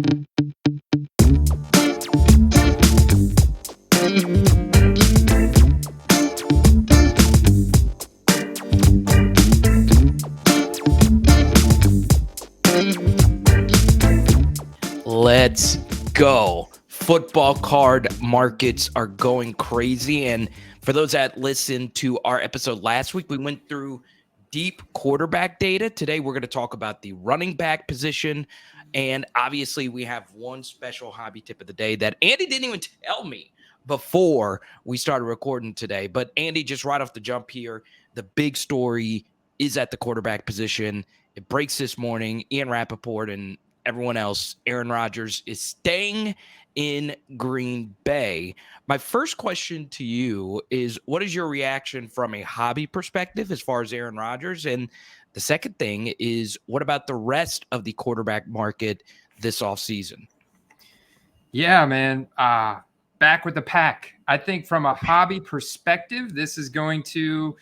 Let's go. Football card markets are going crazy. And for those that listened to our episode last week, we went through deep quarterback data. Today, we're going to talk about the running back position. And obviously, we have one special hobby tip of the day that Andy didn't even tell me before we started recording today. But Andy, just right off the jump here, the big story is at the quarterback position. It breaks this morning. Ian Rappaport and everyone else, Aaron Rodgers is staying in Green Bay. My first question to you is, what is your reaction from a hobby perspective as far as Aaron Rodgers? And the second thing is, what about the rest of the quarterback market this offseason? Yeah, man. Back with the pack. I think from a hobby perspective, this is going to,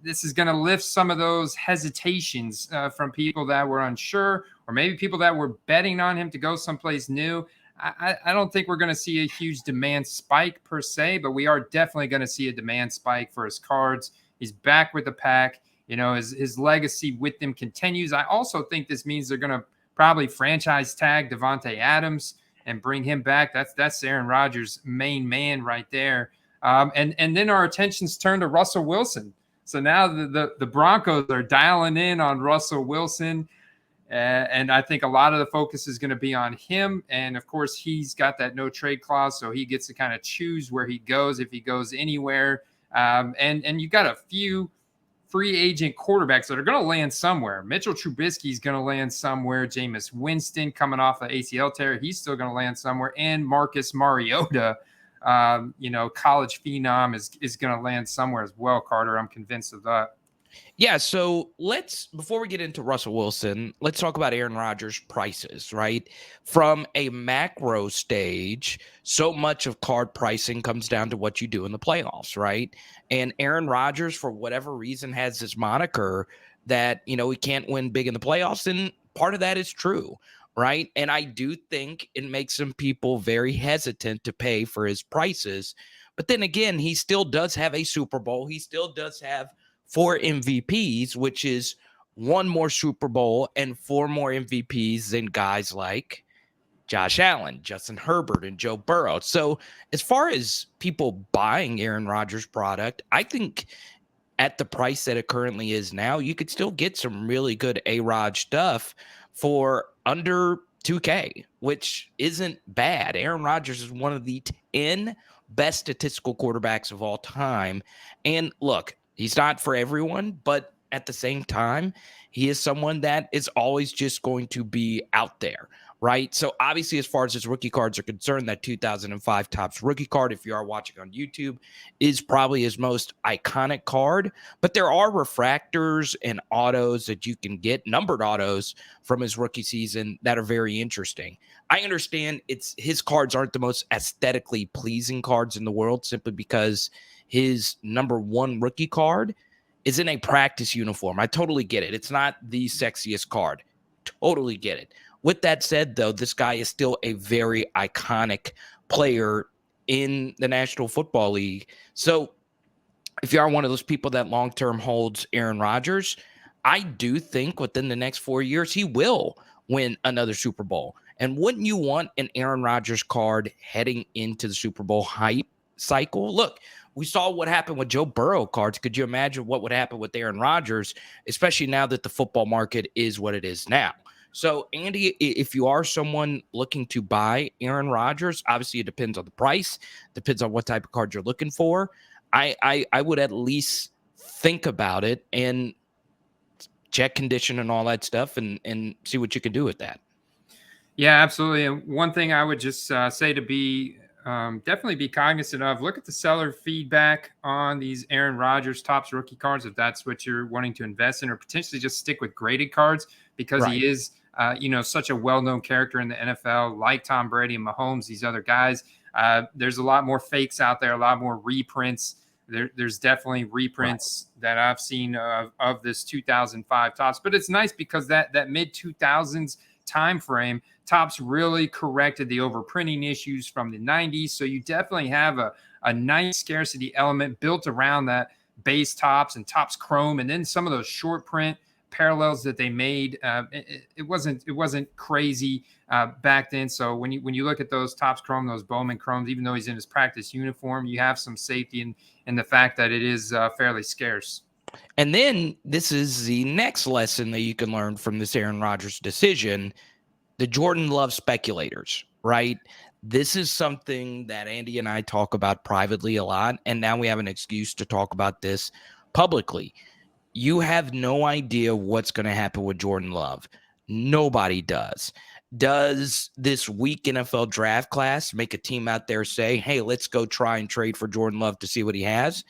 this is going to lift some of those hesitations from people that were unsure, or maybe people that were betting on him to go someplace new. I don't think we're going to see a huge demand spike per se, but we are definitely going to see a demand spike for his cards. He's back with the pack. His legacy with them continues. I also think this means they're going to probably franchise tag Devontae Adams and bring him back. That's Aaron Rodgers' main man right there. And then our attention's turned to Russell Wilson. So now the Broncos are dialing in on Russell Wilson. And I think a lot of the focus is going to be on him. And, of course, he's got that no trade clause, so he gets to kind of choose where he goes, if he goes anywhere. And you got a few free agent quarterbacks that are going to land somewhere. Mitchell Trubisky is going to land somewhere. Jameis Winston coming off the ACL tear, he's still going to land somewhere. And Marcus Mariota, college phenom, is going to land somewhere as well, Carter. I'm convinced of that. Yeah, so before we get into Russell Wilson, let's talk about Aaron Rodgers' prices, right? From a macro stage, so much of card pricing comes down to what you do in the playoffs, right? And Aaron Rodgers, for whatever reason, has this moniker that, he can't win big in the playoffs, and part of that is true, right? And I do think it makes some people very hesitant to pay for his prices. But then again, he still does have a Super Bowl. He still does have 4 MVPs, which is 1 more Super Bowl and 4 more MVPs than guys like Josh Allen, Justin Herbert, and Joe Burrow. So as far as people buying Aaron Rodgers' product, I think at the price that it currently is now, you could still get some really good A-Rod stuff for under $2K, which isn't bad. Aaron Rodgers is one of the 10 best statistical quarterbacks of all time. And look, he's not for everyone, but at the same time, he is someone that is always just going to be out there, right? So obviously, as far as his rookie cards are concerned, that 2005 Topps rookie card, if you are watching on YouTube, is probably his most iconic card. But there are refractors and autos that you can get, numbered autos from his rookie season, that are very interesting. I understand his cards aren't the most aesthetically pleasing cards in the world, simply because his number 1 rookie card is in a practice uniform. I totally get it. It's not the sexiest card. Totally get it. With that said, though, this guy is still a very iconic player in the National Football League. So if you are one of those people that long-term holds Aaron Rodgers, I do think within the next 4 years, he will win another Super Bowl. And wouldn't you want an Aaron Rodgers card heading into the Super Bowl hype cycle? Look, we saw what happened with Joe Burrow cards. Could you imagine what would happen with Aaron Rodgers, especially now that the football market is what it is now? So, Andy, if you are someone looking to buy Aaron Rodgers, obviously it depends on the price, depends on what type of card you're looking for. I would at least think about it and check condition and all that stuff and see what you can do with that. Yeah, absolutely. And one thing I would just say to be definitely be cognizant of, look at the seller feedback on these Aaron Rodgers Topps rookie cards, if that's what you're wanting to invest in, or potentially just stick with graded cards, because Right. he is, such a well-known character in the NFL, like Tom Brady and Mahomes, these other guys. There's a lot more fakes out there, a lot more reprints. There's definitely reprints that I've seen of this 2005 Topps, but it's nice because that mid 2000s time frame, Topps really corrected the overprinting issues from the 90s. So you definitely have a nice scarcity element built around that base Topps and Topps Chrome, and then some of those short print parallels that they made. It wasn't crazy back then. So when you look at those Topps Chrome, those Bowman Chromes, even though he's in his practice uniform, you have some safety in the fact that it is fairly scarce. And then this is the next lesson that you can learn from this Aaron Rodgers decision: the Jordan Love speculators, right? This is something that Andy and I talk about privately a lot, and now we have an excuse to talk about this publicly. You have no idea what's going to happen with Jordan Love. Nobody does. Does this weak NFL draft class make a team out there say, hey, let's go try and trade for Jordan Love to see what he has?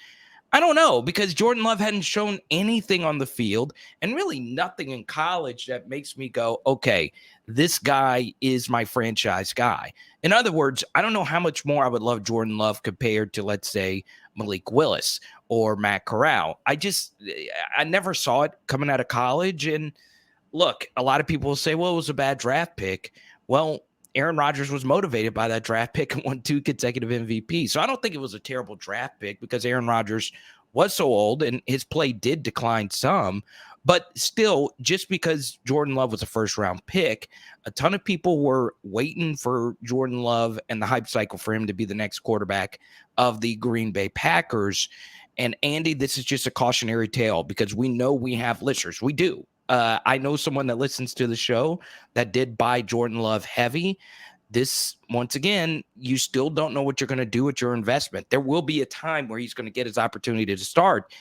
I don't know, because Jordan Love hadn't shown anything on the field and really nothing in college that makes me go, okay, this guy is my franchise guy. In other words, I don't know how much more I would love Jordan Love compared to, let's say, Malik Willis or Matt Corral. I never saw it coming out of college. And look, a lot of people will say, well, it was a bad draft pick. Well, Aaron Rodgers was motivated by that draft pick and won 2 consecutive MVP. So I don't think it was a terrible draft pick, because Aaron Rodgers was so old and his play did decline some. But still, just because Jordan Love was a first round pick, a ton of people were waiting for Jordan Love and the hype cycle for him to be the next quarterback of the Green Bay Packers. And Andy, this is just a cautionary tale, because we know we have listeners. We do. I know someone that listens to the show that did buy Jordan Love heavy. This, once again, you still don't know what you're going to do with your investment. There will be a time where he's going to get his opportunity to start.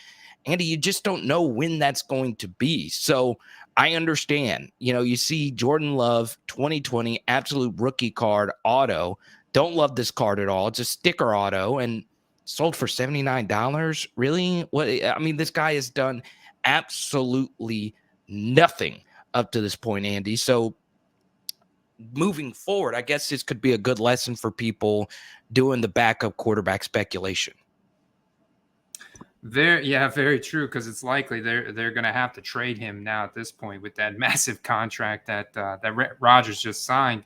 Andy, you just don't know when that's going to be. So I understand. You see Jordan Love 2020 absolute rookie card auto. Don't love this card at all. It's a sticker auto and sold for $79. Really? What? I mean, this guy has done absolutely nothing up to this point, Andy. So moving forward, I guess this could be a good lesson for people doing the backup quarterback speculation. Very true, because it's likely they're going to have to trade him now at this point with that massive contract that Rodgers just signed,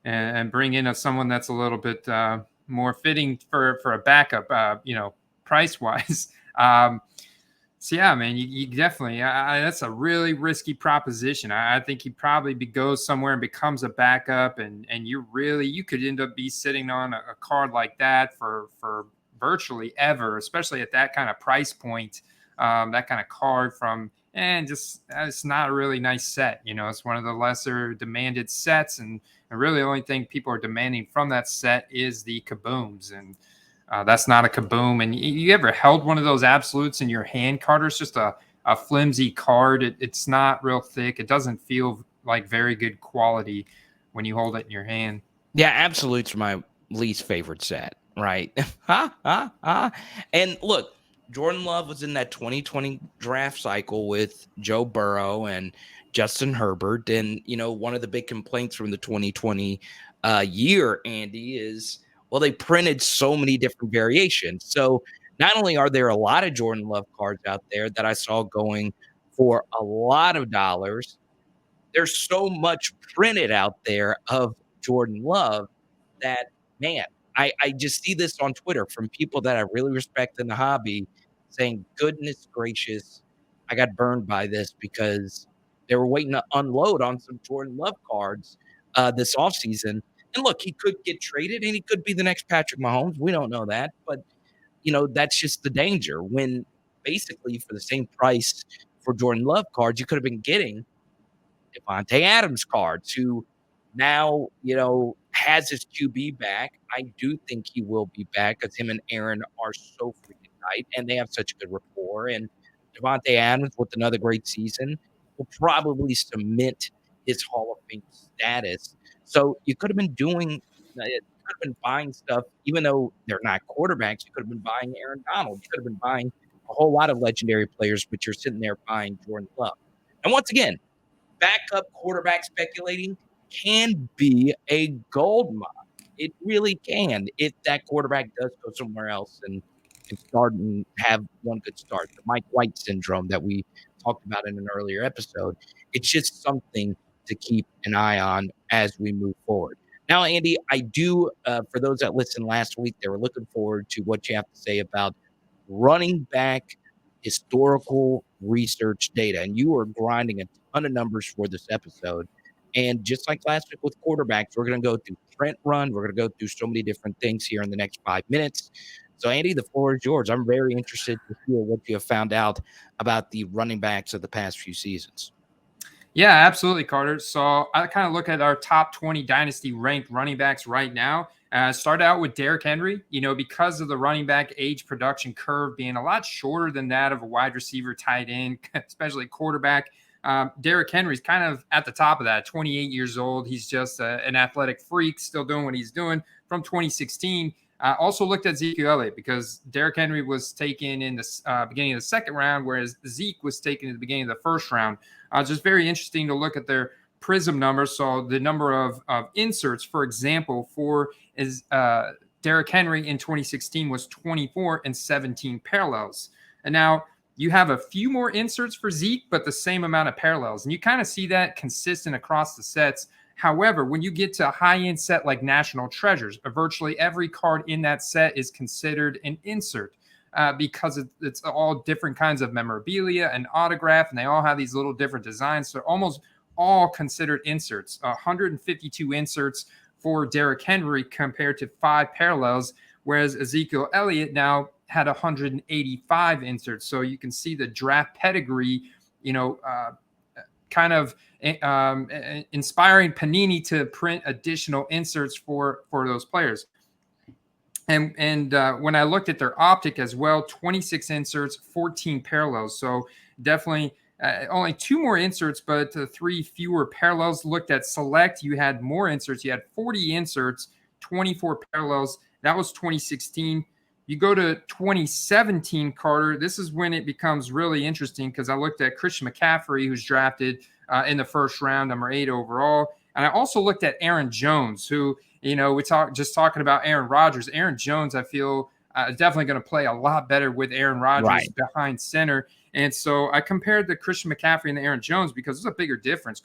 and bring in someone that's a little bit more fitting for a backup, price wise. So yeah, man, you definitely that's a really risky proposition. I think he probably goes somewhere and becomes a backup, and you could end up be sitting on a card like that for virtually ever, especially at that kind of price point. That kind of card and it's not a really nice set. It's one of the lesser demanded sets, and really the only thing people are demanding from that set is the kabooms, and that's not a kaboom. And you ever held one of those absolutes in your hand, Carter? It's just a flimsy card. It's not real thick. It doesn't feel like very good quality when you hold it in your hand. Yeah, absolute's my least favorite set, right? And look, Jordan Love was in that 2020 draft cycle with Joe Burrow and Justin Herbert. And, one of the big complaints from the 2020 year, Andy, is, well, they printed so many different variations. So not only are there a lot of Jordan Love cards out there that I saw going for a lot of dollars, there's so much printed out there of Jordan Love that, man, I just see this on Twitter from people that I really respect in the hobby saying, goodness gracious, I got burned by this, because they were waiting to unload on some Jordan Love cards this offseason. And look, he could get traded and he could be the next Patrick Mahomes. We don't know that. But, that's just the danger, when basically for the same price for Jordan Love cards, you could have been getting Devontae Adams cards, who now, has his QB back. I do think he will be back, because him and Aaron are so freaking tight and they have such a good rapport. And Devontae Adams, with another great season, will probably cement his Hall of Fame status. So you could have been buying stuff, even though they're not quarterbacks. You could have been buying Aaron Donald. You could have been buying a whole lot of legendary players, but you're sitting there buying Jordan Love. And once again, backup quarterback speculating can be a gold mine. It really can, if that quarterback does go somewhere else and start and have one good start. The Mike White syndrome that we talked about in an earlier episode. It's just something to keep an eye on as we move forward. Now, Andy, I do, for those that listened last week, they were looking forward to what you have to say about running back historical research data. And you are grinding a ton of numbers for this episode. And just like last week with quarterbacks, we're going to go through Trent run. We're going to go through so many different things here in the next 5 minutes. So, Andy, the floor is yours. I'm very interested to hear what you have found out about the running backs of the past few seasons. Yeah, absolutely, Carter. So I kind of look at our top 20 dynasty ranked running backs right now. Start out with Derrick Henry, because of the running back age production curve being a lot shorter than that of a wide receiver, tight end, especially quarterback. Derrick Henry's kind of at the top of that, 28 years old. He's just an athletic freak, still doing what he's doing from 2016. Also looked at Ezekiel Elliott because Derrick Henry was taken in the beginning of the second round, whereas Zeke was taken at the beginning of the first round. Just very interesting to look at their Prism numbers. So the number of inserts, for example, for Derrick Henry in 2016 was 24 and 17 parallels. And now you have a few more inserts for Zeke, but the same amount of parallels. And you kind of see that consistent across the sets. However, when you get to a high-end set like National Treasures, virtually every card in that set is considered an insert because it's all different kinds of memorabilia and autograph, and they all have these little different designs. So almost all considered inserts. 152 inserts for Derrick Henry compared to 5 parallels, whereas Ezekiel Elliott now had 185 inserts. So you can see the draft pedigree, kind of inspiring Panini to print additional inserts for those players. And when I looked at their optic as well, 26 inserts, 14 parallels. So definitely only 2 more inserts, but 3 fewer parallels. Looked at Select, you had more inserts. You had 40 inserts, 24 parallels. That was 2016. You go to 2017, Carter. This is when it becomes really interesting because I looked at Christian McCaffrey, who's drafted in the first round, number 8 overall. And I also looked at Aaron Jones, who, talking about Aaron Rodgers. Aaron Jones, I feel, definitely going to play a lot better with Aaron Rodgers behind center. And so I compared the Christian McCaffrey and the Aaron Jones because there's a bigger difference.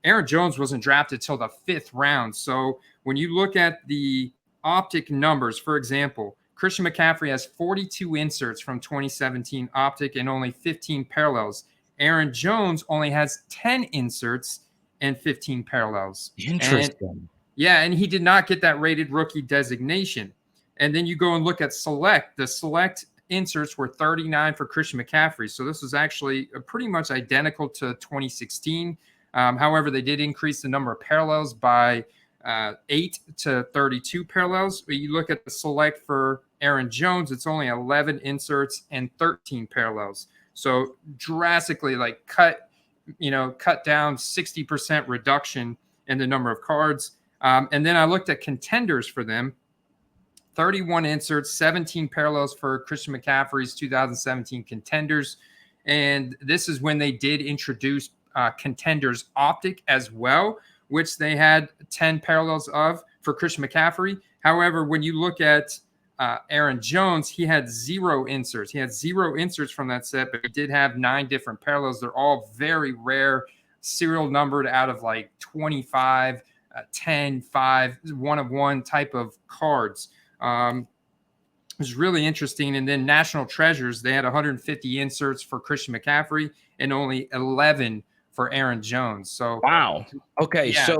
Aaron Jones wasn't drafted till the 5th round. So when you look at the optic numbers, for example, Christian McCaffrey has 42 inserts from 2017 optic and only 15 parallels. Aaron Jones only has 10 inserts and 15 parallels. Interesting. And he did not get that rated rookie designation. And then you go and look at Select. The Select inserts were 39 for Christian McCaffrey. So this was actually pretty much identical to 2016. However, they did increase the number of parallels by 8 to 32 parallels. But you look at the Select for Aaron Jones, it's only 11 inserts and 13 parallels. So drastically cut down 60% reduction in the number of cards. And then I looked at contenders for them. 31 inserts, 17 parallels for Christian McCaffrey's 2017 contenders. And this is when they did introduce contenders optic as well, which they had 10 parallels of for Christian McCaffrey. However, when you look at Aaron Jones, he had 0 inserts. He had 0 inserts from that set, but he did have 9 different parallels. They're all very rare, serial numbered out of 25, 10, 5, 1 of 1 type of cards. It was really interesting. And then National Treasures, they had 150 inserts for Christian McCaffrey and only 11 for Aaron Jones. So wow. Okay, yeah.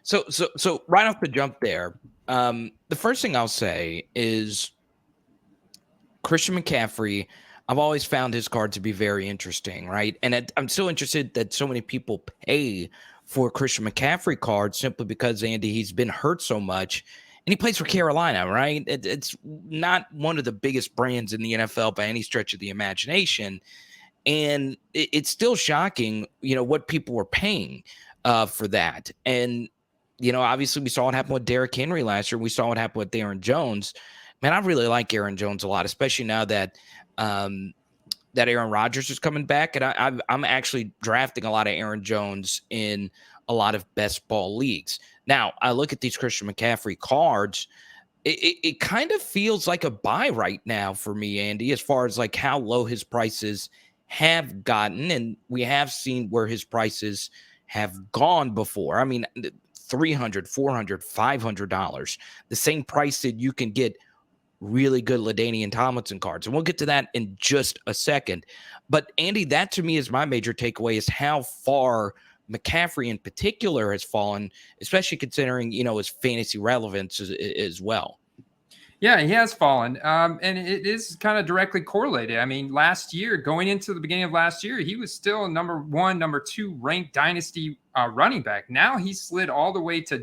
So right off the jump there, the first thing I'll say is Christian McCaffrey, I've always found his card to be very interesting, right? And I'm still interested that so many people pay for Christian McCaffrey cards simply because, Andy, he's been hurt so much. And he plays for Carolina, right? It's not one of the biggest brands in the NFL by any stretch of the imagination. And it's still shocking, what people were paying for that. And, obviously we saw what happened with Derrick Henry last year. We saw what happened with Aaron Jones. Man, I really like Aaron Jones a lot, especially now that that Aaron Rodgers is coming back. And I'm actually drafting a lot of Aaron Jones in a lot of best ball leagues. Now, I look at these Christian McCaffrey cards. It kind of feels like a buy right now for me, Andy, as far as how low his prices have gotten. And we have seen where his prices have gone before. I mean, $300, $400, $500, the same price that you can get really good LaDainian Tomlinson cards. And we'll get to that in just a second. But Andy, that to me is my major takeaway, is how far McCaffrey in particular has fallen, especially considering, his fantasy relevance as well. Yeah, he has fallen. And it is kind of directly correlated. I mean, last year, going into the beginning of last year, he was still number 1, number 2 ranked dynasty running back. Now he slid all the way to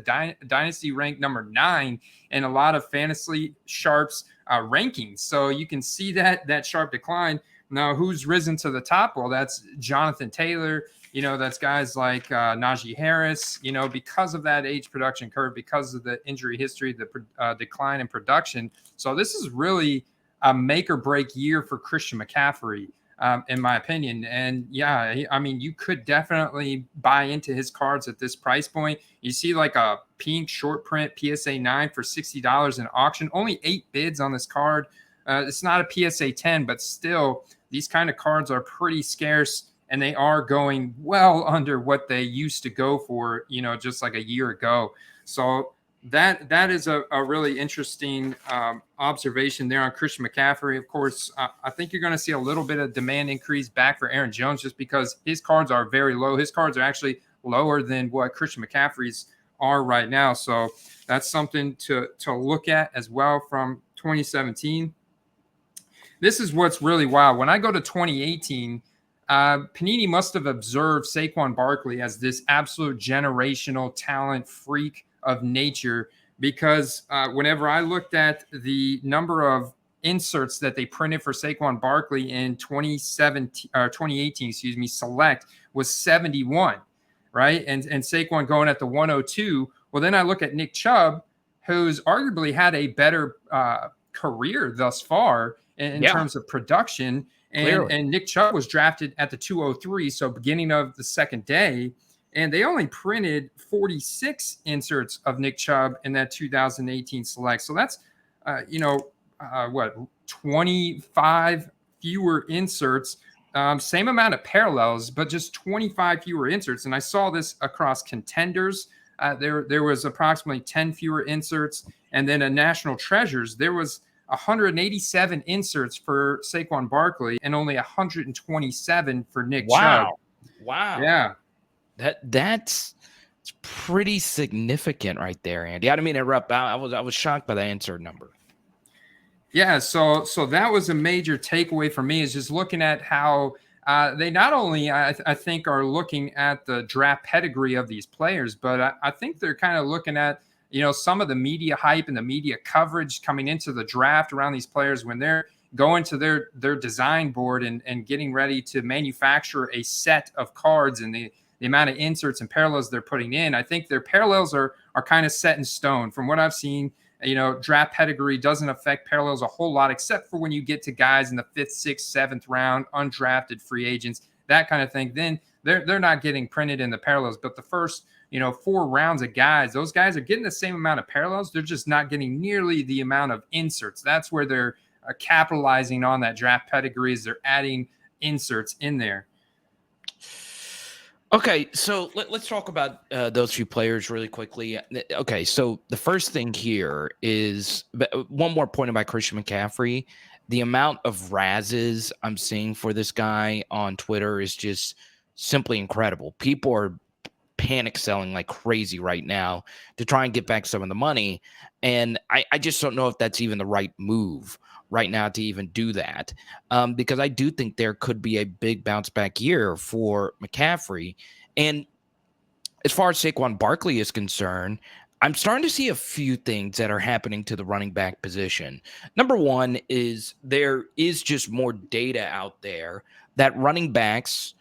dynasty ranked number 9 in a lot of fantasy sharps rankings. So you can see that sharp decline. Now, who's risen to the top? Well, that's Jonathan Taylor. That's guys like Najee Harris, because of that age production curve, because of the injury history, the decline in production. So this is really a make or break year for Christian McCaffrey, in my opinion. And yeah, I mean, you could definitely buy into his cards at this price point. You see like a pink short print PSA 9 for $60 in auction, only 8 bids on this card. It's not a PSA 10, but still, these kind of cards are pretty scarce. And they are going well under what they used to go for, just like a year ago. So that is a really interesting observation there on Christian McCaffrey. Of course, I think you're going to see a little bit of demand increase back for Aaron Jones, just because his cards are very low. His cards are actually lower than what Christian McCaffrey's are right now. So that's something to look at as well from 2017. This is what's really wild. When I go to 2018, Panini must have observed Saquon Barkley as this absolute generational talent freak of nature, because whenever I looked at the number of inserts that they printed for Saquon Barkley in 2018, select was 71, right? And Saquon going at the 102. Well, then I look at Nick Chubb, who's arguably had a better career thus far in terms of production. And Nick Chubb was drafted at the 203, so beginning of the second day. And they only printed 46 inserts of Nick Chubb in that 2018 select. So that's, 25 fewer inserts, same amount of parallels, but just 25 fewer inserts. And I saw this across contenders. There was approximately 10 fewer inserts. And then a National Treasures, there was 187 inserts for Saquon Barkley and only 127 for Nick Chubb. Wow. Yeah. That's pretty significant right there, Andy. I didn't mean to interrupt. I was shocked by the insert number. Yeah, so that was a major takeaway for me, is just looking at how they not only, I think, are looking at the draft pedigree of these players, but I think they're kind of looking at, some of the media hype and the media coverage coming into the draft around these players when they're going to their design board and getting ready to manufacture a set of cards, and the amount of inserts and parallels they're putting in. I think their parallels are kind of set in stone. From what I've seen, draft pedigree doesn't affect parallels a whole lot, except for when you get to guys in the 5th, 6th, 7th round, undrafted free agents, that kind of thing. Then they're not getting printed in the parallels. But the first 4 rounds of guys, those guys are getting the same amount of parallels. They're just not getting nearly the amount of inserts. That's where they're capitalizing on that draft pedigree, is they're adding inserts in there. Okay, so let's talk about those few players really quickly. Okay, so the first thing here is one more point about Christian McCaffrey. The amount of razzes I'm seeing for this guy on Twitter is just simply incredible. People are panic selling like crazy right now to try and get back some of the money. And I just don't know if that's even the right move right now to even do that, because I do think there could be a big bounce back year for McCaffrey. And as far as Saquon Barkley is concerned, I'm starting to see a few things that are happening to the running back position. Number one is there is just more data out there that running backs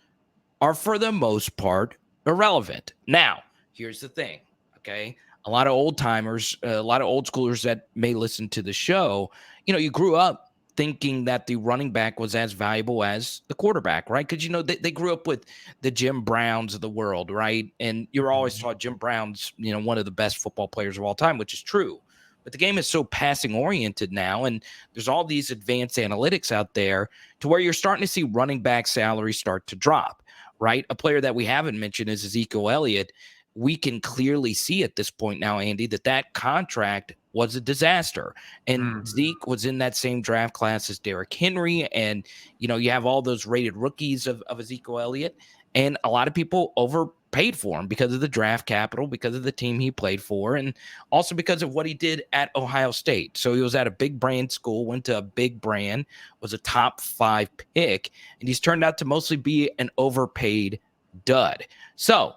are, for the most part, irrelevant. Now, here's the thing, okay? A lot of old timers, a lot of old schoolers that may listen to the show, you grew up thinking that the running back was as valuable as the quarterback, right? Because, they grew up with the Jim Browns of the world, right? And you're always taught Jim Brown's, one of the best football players of all time, which is true. But the game is so passing oriented now, and there's all these advanced analytics out there to where you're starting to see running back salaries start to drop. right? A player that we haven't mentioned is Ezekiel Elliott. We can clearly see at this point now, Andy, that contract was a disaster. And Zeke was in that same draft class as Derrick Henry. And, you have all those rated rookies of Ezekiel Elliott. And a lot of people overpaid for him because of the draft capital, because of the team he played for, and also because of what he did at Ohio State. So he was at a big brand school, went to a big brand, was a top 5 pick, and he's turned out to mostly be an overpaid dud. So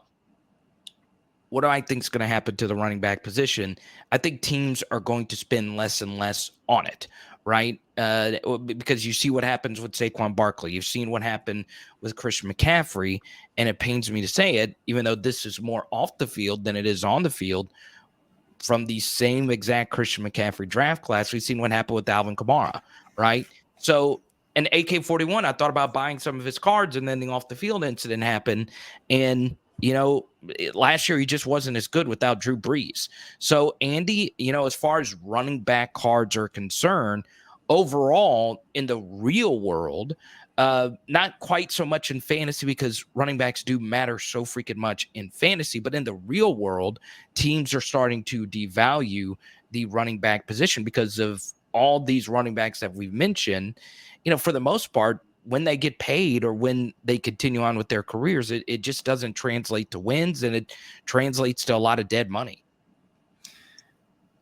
what do I think is going to happen to the running back position? I think teams are going to spend less and less on it, right? Because you see what happens with Saquon Barkley. You've seen what happened with Christian McCaffrey, and it pains me to say it, even though this is more off the field than it is on the field. From the same exact Christian McCaffrey draft class, we've seen what happened with Alvin Kamara, right? So an AK-41, I thought about buying some of his cards, and then the off the field incident happened, and last year he just wasn't as good without Drew Brees. So Andy, as far as running back cards are concerned, overall in the real world, not quite so much in fantasy because running backs do matter so freaking much in fantasy, but in the real world, teams are starting to devalue the running back position because of all these running backs that we've mentioned. For the most part, when they get paid or when they continue on with their careers, it just doesn't translate to wins, and it translates to a lot of dead money.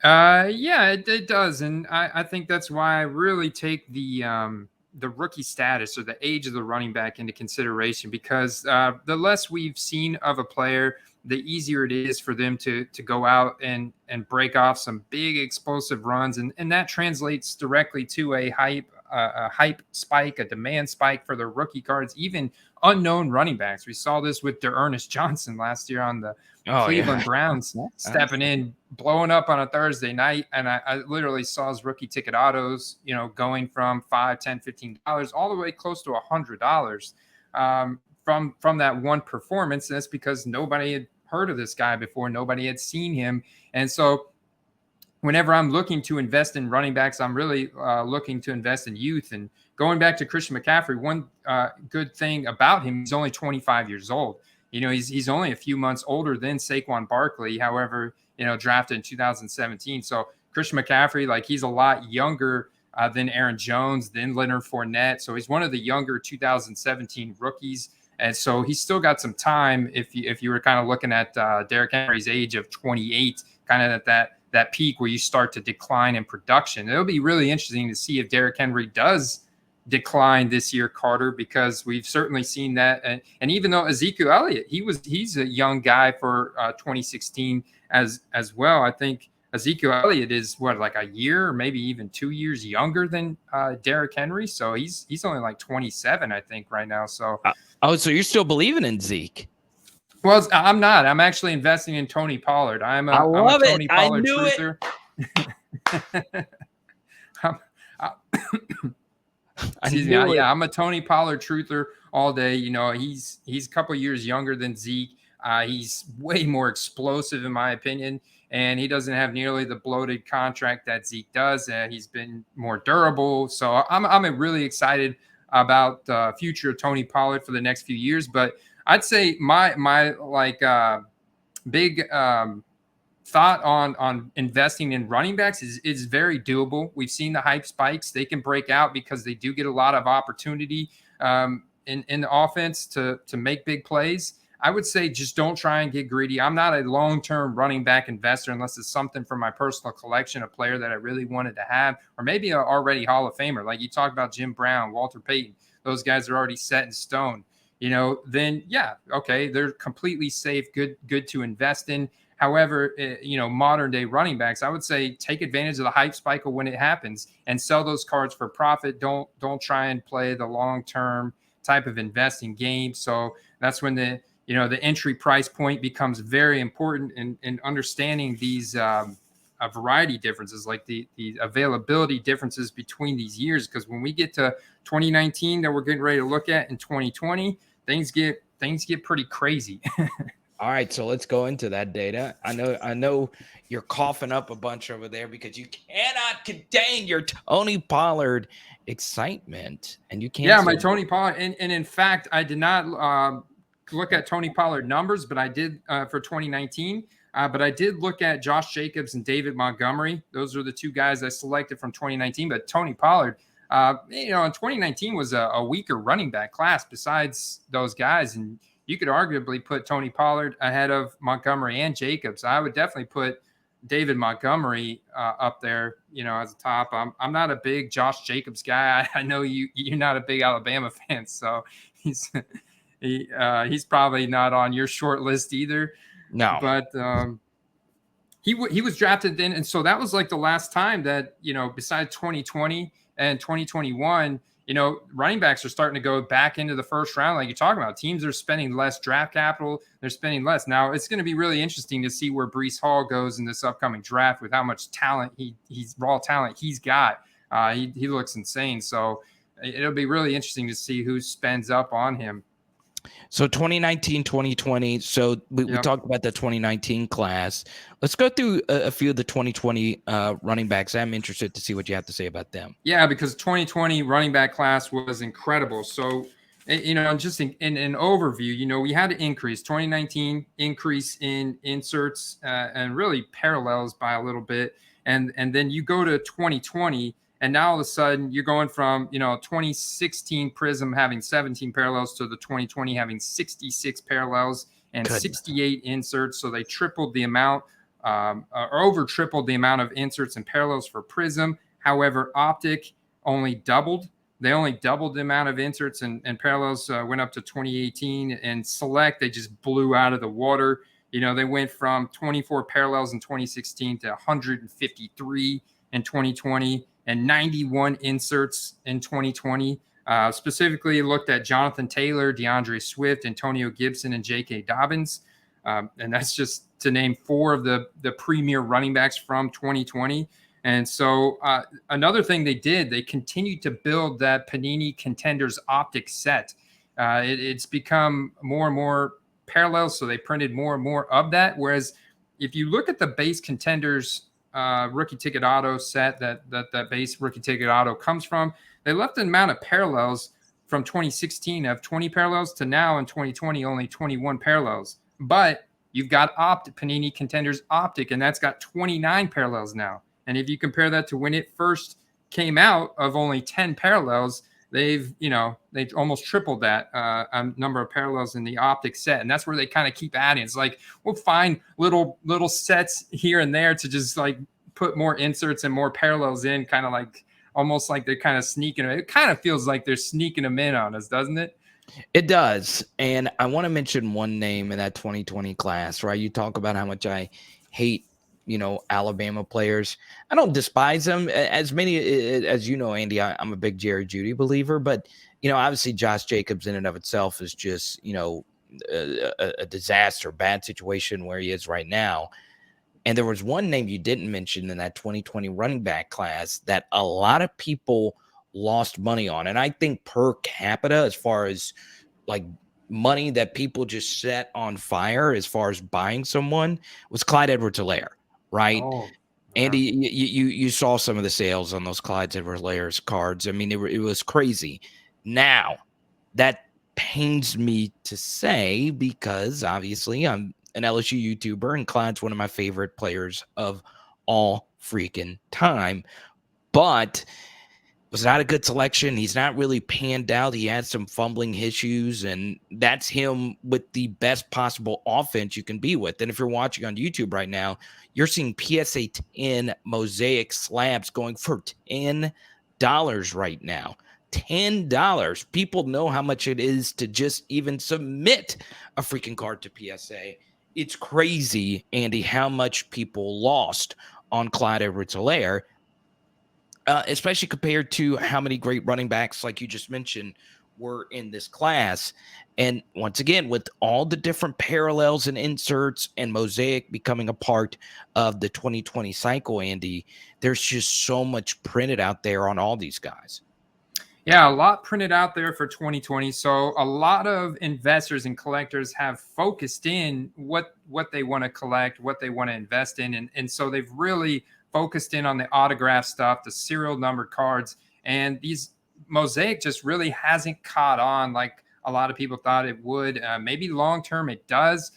Yeah, it does. And I think that's why I really take the rookie status or the age of the running back into consideration, because the less we've seen of a player, the easier it is for them to go out and break off some big explosive runs. And that translates directly to a hype spike, a demand spike for the rookie cards, even unknown running backs. We saw this with D'Ernest Johnson last year on the Cleveland Browns, stepping in, blowing up on a Thursday night. And I literally saw his rookie ticket autos, going from $5, $10, $15 all the way close to $100 from that one performance. And that's because nobody had heard of this guy before. Nobody had seen him. And so whenever I'm looking to invest in running backs, I'm really looking to invest in youth. And going back to Christian McCaffrey, one good thing about him, he's only 25 years old. He's only a few months older than Saquon Barkley, however, drafted in 2017. So Christian McCaffrey, he's a lot younger than Aaron Jones, than Leonard Fournette. So he's one of the younger 2017 rookies. And so he's still got some time if you were kind of looking at Derrick Henry's age of 28, kind of at that peak where you start to decline in production. It'll be really interesting to see if Derrick Henry does decline this year, Carter, because we've certainly seen that. And even though Ezekiel Elliott, he's a young guy for 2016 as well. I think Ezekiel Elliott is like a year or maybe even 2 years younger than Derrick Henry. So he's only like 27, I think, right now. So so you're still believing in Zeke? Well, I'm not. I'm actually investing in Tony Pollard. I'm a Tony Pollard truther. I'm a Tony Pollard truther all day. He's a couple years younger than Zeke. He's way more explosive, in my opinion, and he doesn't have nearly the bloated contract that Zeke does. He's been more durable. So I'm really excited about the future of Tony Pollard for the next few years. But I'd say my big thought on investing in running backs is very doable. We've seen the hype spikes. They can break out because they do get a lot of opportunity in the offense to make big plays. I would say just don't try and get greedy. I'm not a long-term running back investor unless it's something from my personal collection, a player that I really wanted to have, or maybe an already Hall of Famer. Like you talked about Jim Brown, Walter Payton. Those guys are already set in stone. Then yeah, okay, they're completely safe, good to invest in. However, modern day running backs, I would say take advantage of the hype spike when it happens and sell those cards for profit. Don't try and play the long-term type of investing game. So that's when the entry price point becomes very important in understanding these variety differences, like the availability differences between these years. Because when we get to 2019 that we're getting ready to look at in 2020, things get pretty crazy. All right, so let's go into that data. I know you're coughing up a bunch over there because you cannot contain your Tony Pollard excitement, and you can't. Yeah, my Tony Pollard, and in fact, I did not look at Tony Pollard numbers, but I did for 2019. But I did look at Josh Jacobs and David Montgomery. Those are the two guys I selected from 2019. But Tony Pollard, in 2019 was a weaker running back class besides those guys. And you could arguably put Tony Pollard ahead of Montgomery and Jacobs. I would definitely put David Montgomery up there, as a top. I'm not a big Josh Jacobs guy. I know you're not a big Alabama fan, so he's probably not on your short list either. No, but he was drafted then, and so that was like the last time that besides 2020 and 2021. Running backs are starting to go back into the first round, like you're talking about. Teams are spending less draft capital. They're spending less. Now, it's going to be really interesting to see where Breece Hall goes in this upcoming draft with how much talent he's raw talent he's got. He looks insane. So it'll be really interesting to see who spends up on him. So 2019, 2020. So we talked about the 2019 class. Let's go through a few of the 2020 running backs. I'm interested to see what you have to say about them. Yeah, because 2020 running back class was incredible. So, just in an overview, we had to increase 2019 increase in inserts and really parallels by a little bit. And then you go to 2020. And now all of a sudden you're going from, 2016 Prism having 17 parallels to the 2020 having 66 parallels and 68 inserts. So they tripled the amount or over tripled the amount of inserts and parallels for Prism. However, Optic only doubled. They only doubled the amount of inserts and parallels went up to 2018. And Select, they just blew out of the water. They went from 24 parallels in 2016 to 153 in 2020. And 91 inserts in 2020. Specifically looked at Jonathan Taylor, DeAndre Swift, Antonio Gibson, and J.K. Dobbins. And that's just to name four of the premier running backs from 2020. And so another thing they did, they continued to build that Panini Contenders Optic set. It's become more and more parallels, so they printed more and more of that. Whereas if you look at the base Contenders rookie ticket auto set that base rookie ticket auto comes from, they left an amount of parallels from 2016 of 20 parallels to now in 2020 only 21 parallels. But you've got Panini Contenders Optic, and that's got 29 parallels now. And if you compare that to when it first came out of only 10 parallels, they've almost tripled that number of parallels in the Optic set. And that's where they kind of keep adding. It's like, we'll find little sets here and there to just like put more inserts and more parallels in, kind of like almost like they're kind of sneaking. It kind of feels like they're sneaking them in on us, doesn't it? It does. And I want to mention one name in that 2020 class, right? You talk about how much I hate Alabama players. I don't despise them as many as Andy. I'm a big Jerry Jeudy believer, but obviously Josh Jacobs in and of itself is just a disaster, bad situation where he is right now. And there was one name you didn't mention in that 2020 running back class that a lot of people lost money on, and I think per capita, as far as like money that people just set on fire as far as buying someone, was Clyde Edwards-Helaire. Right. Oh, yeah. Andy, you saw some of the sales on those Clyde Edwards-Helaire's cards. I mean, it was crazy. Now, that pains me to say because obviously I'm an LSU YouTuber and Clyde's one of my favorite players of all freaking time. But was not a good selection. He's not really panned out. He had some fumbling issues, and that's him with the best possible offense you can be with. And if you're watching on YouTube right now, you're seeing PSA 10 mosaic slabs going for $10 right now. $10. People know how much it is to just even submit a freaking card to PSA. It's crazy, Andy, how much people lost on Clyde Edwards-Helaire. Especially compared to how many great running backs, like you just mentioned, were in this class. And once again, with all the different parallels and inserts and mosaic becoming a part of the 2020 cycle, Andy, there's just so much printed out there on all these guys. Yeah, a lot printed out there for 2020. So a lot of investors and collectors have focused in what they want to collect, what they want to invest in. And so they've really focused in on the autograph stuff, the serial numbered cards, and these mosaic just really hasn't caught on like a lot of people thought it would. Maybe long term it does.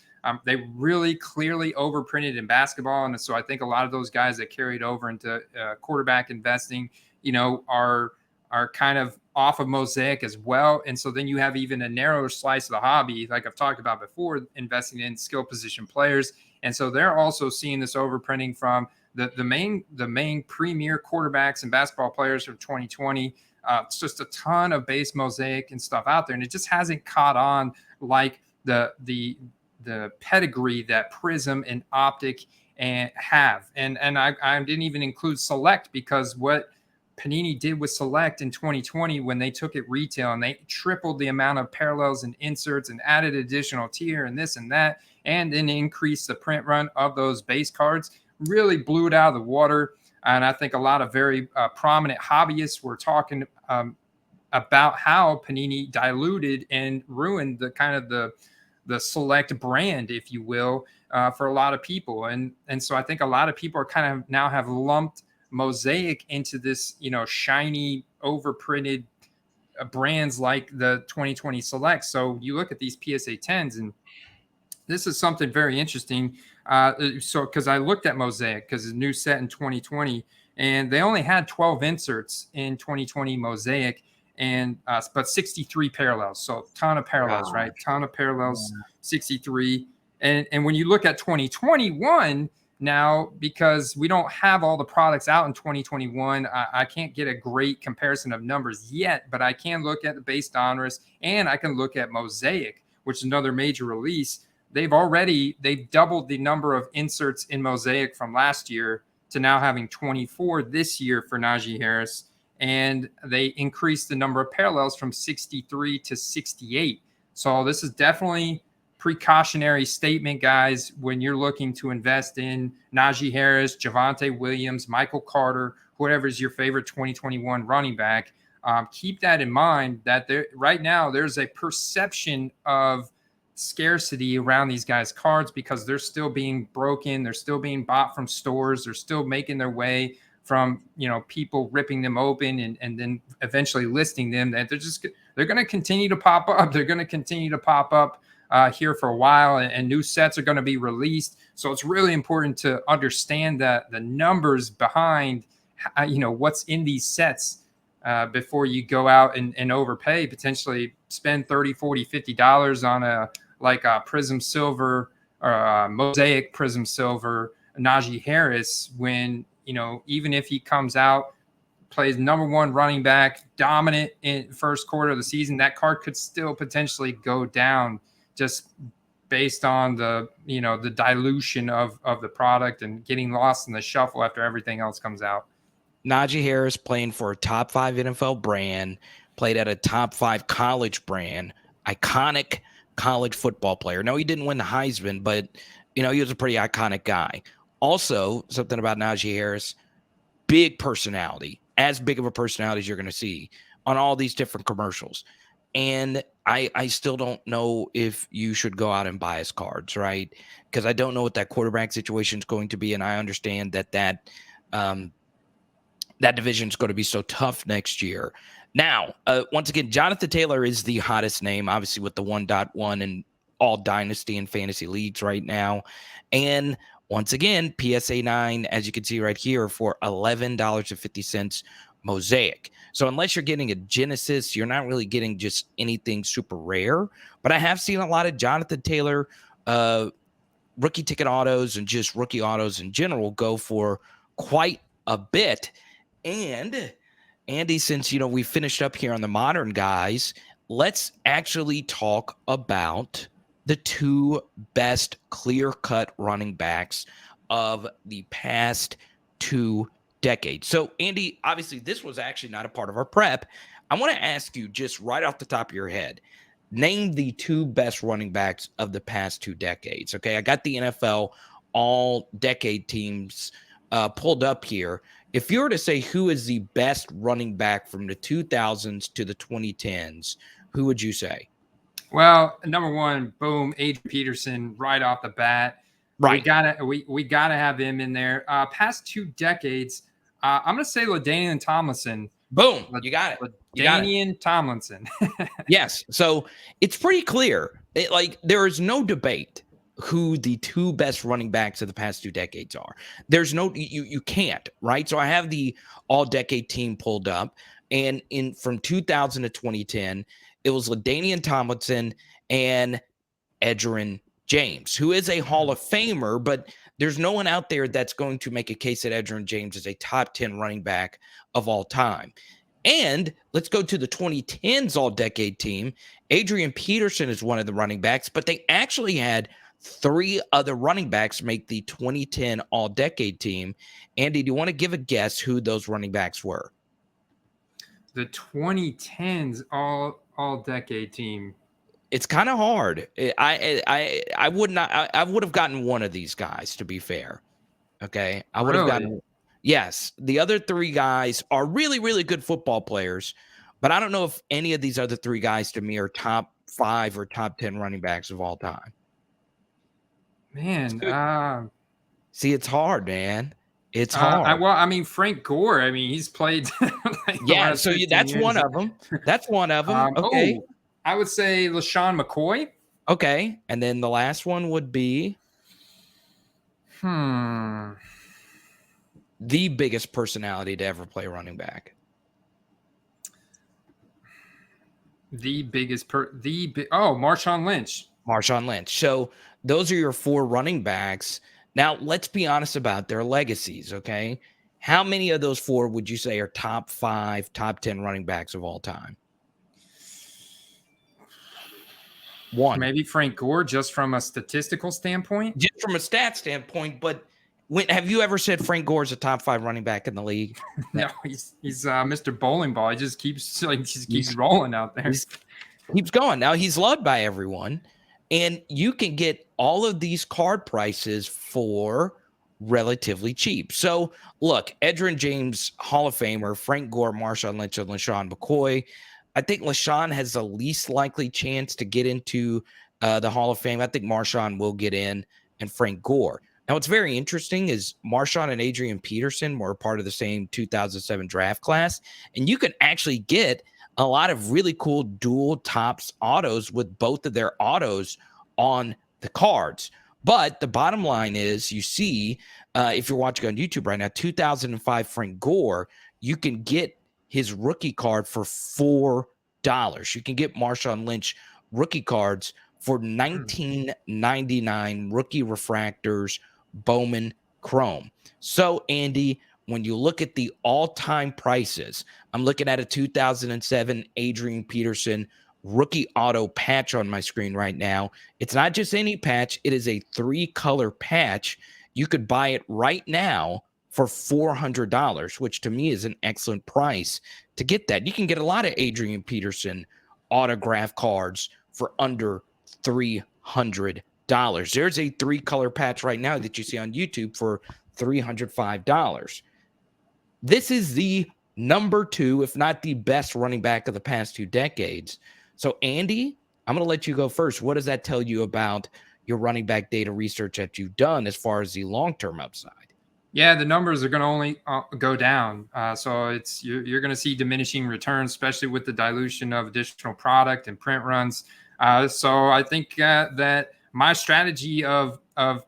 They really clearly overprinted in basketball, and so I think a lot of those guys that carried over into quarterback investing, are kind of off of Mosaic as well. And so then you have even a narrower slice of the hobby, like I've talked about before, investing in skill position players. And so they're also seeing this overprinting from the main premier quarterbacks and basketball players from 2020. It's just a ton of base Mosaic and stuff out there, and it just hasn't caught on like the pedigree that Prism and Optic and have. And I didn't even include Select, because what Panini did with Select in 2020 when they took it retail and they tripled the amount of parallels and inserts and added additional tier and this and that, and then increased the print run of those base cards, really blew it out of the water. And I think a lot of very prominent hobbyists were talking about how Panini diluted and ruined the kind of the Select brand, if you will, for a lot of people. And so I think a lot of people are kind of now have lumped Mosaic into this, shiny, overprinted brands like the 2020 Select. So you look at these PSA 10s, and this is something very interesting. Because I looked at Mosaic, because it's a new set in 2020, and they only had 12 inserts in 2020 Mosaic, and but 63 parallels. So ton of parallels, right? Ton of parallels, 63. And when you look at 2021 now, because we don't have all the products out in 2021, I can't get a great comparison of numbers yet, but I can look at the base Donruss, and I can look at Mosaic, which is another major release. They've doubled the number of inserts in Mosaic from last year to now having 24 this year for Najee Harris. And they increased the number of parallels from 63 to 68. So this is definitely precautionary statement, guys, when you're looking to invest in Najee Harris, Javonte Williams, Michael Carter, whatever is your favorite 2021 running back. Keep that in mind, that right now there's a perception of scarcity around these guys' cards, because they're still being broken. They're still being bought from stores. They're still making their way from, people ripping them open and then eventually listing them. That they're going to continue to pop up. They're going to continue to pop up here for a while, and new sets are going to be released. So it's really important to understand that the numbers behind, what's in these sets before you go out and overpay, potentially spend $30, $40, $50 on a Prism Silver or a Mosaic Prism Silver Najee Harris, when, even if he comes out, plays number one running back, dominant in first quarter of the season, that card could still potentially go down, just based on the dilution of the product and getting lost in the shuffle after everything else comes out. Najee Harris playing for a top 5 NFL brand, played at a top 5 college brand, iconic college football player. No, he didn't win the Heisman, but he was a pretty iconic guy. Also, something about Najee Harris, big personality, as big of a personality as you're going to see on all these different commercials. And I still don't know if you should go out and buy his cards, right? Because I don't know what that quarterback situation is going to be, and I understand that division is going to be so tough next year. Now, once again, Jonathan Taylor is the hottest name, obviously, with the 1.1 and all dynasty and fantasy leagues right now. And once again, PSA 9, as you can see right here, for $11.50 Mosaic. So unless you're getting a Genesis, you're not really getting just anything super rare. But I have seen a lot of Jonathan Taylor rookie ticket autos and just rookie autos in general go for quite a bit. And Andy, since we finished up here on the modern guys, let's actually talk about the 2 best clear-cut running backs of the past 2 decades. So, Andy, obviously, this was actually not a part of our prep. I want to ask you, just right off the top of your head, name the 2 best running backs of the past 2 decades. Okay, I got the NFL all-decade teams pulled up here. If you were to say who is the best running back from the 2000s to the 2010s, who would you say? Well, number one, boom, Adrian Peterson right off the bat. Right. We gotta have him in there. Past 2 decades, I'm gonna say LaDainian Tomlinson. Boom. You got it. You got it. Ladainian Tomlinson. Yes. So it's pretty clear. There is no debate who the two best running backs of the past 2 decades are. There's no you can't, right? So I have the all-decade team pulled up, and from 2000 to 2010, it was LaDainian Tomlinson and Edgerrin James, who is a Hall of Famer, but there's no one out there that's going to make a case that Edgerrin James is a top 10 running back of all time. And let's go to the 2010s all-decade team. Adrian Peterson is one of the running backs, but they actually had 3 other running backs make the 2010 all-decade team. Andy, do you want to give a guess who those running backs were? The 2010s all-decade team. It's kind of hard. I would not. I would have gotten one of these guys, to be fair. Okay, I would have gotten. Yes, the other 3 guys are really, really good football players, but I don't know if any of these other 3 guys to me are top 5 or top 10 running backs of all time. Man, see, it's hard, man. It's hard. Well, I mean, Frank Gore. I mean, he's played. Yeah, so that's one of them. That's one of them. Okay. I would say LaShawn McCoy. Okay. And then the last one would be the biggest personality to ever play running back. Marshawn Lynch. Marshawn Lynch. So those are your 4 running backs. Now, let's be honest about their legacies, okay? How many of those 4 would you say are top 5, top 10 running backs of all time? 1. Maybe Frank Gore, just from a statistical standpoint. Just from a stat standpoint, but have you ever said Frank Gore is a top 5 running back in the league? No, he's Mr. Bowling Ball. He just keeps rolling out there. Keeps going. Now he's loved by everyone, and you can get all of these card prices for relatively cheap. So look, Edgerrin James, Hall of Famer, Frank Gore, Marshawn Lynch, and LaShawn McCoy. I think LaShawn has the least likely chance to get into the Hall of Fame. I think Marshawn will get in, and Frank Gore. Now, what's very interesting is Marshawn and Adrian Peterson were part of the same 2007 draft class, and you can actually get a lot of really cool dual tops autos with both of their autos on the cards. But the bottom line is, you see, if you're watching on YouTube right now, 2005 Frank Gore, you can get his rookie card for $4. You can get Marshawn Lynch rookie cards for $19.99 rookie refractors, Bowman Chrome. So, Andy, when you look at the all-time prices, I'm looking at a 2007 Adrian Peterson rookie auto patch on my screen right now. It's not just any patch. It is a 3-color patch. You could buy it right now for $400, which to me is an excellent price to get that. You can get a lot of Adrian Peterson autograph cards for under $300. There's a 3-color patch right now that you see on YouTube for $305. This is the number 2, if not the best running back of the past 2 decades. So, Andy, I'm going to let you go first. What does that tell you about your running back data research that you've done as far as the long-term upside? Yeah, the numbers are going to only go down. So you're going to see diminishing returns, especially with the dilution of additional product and print runs. So I think that my strategy of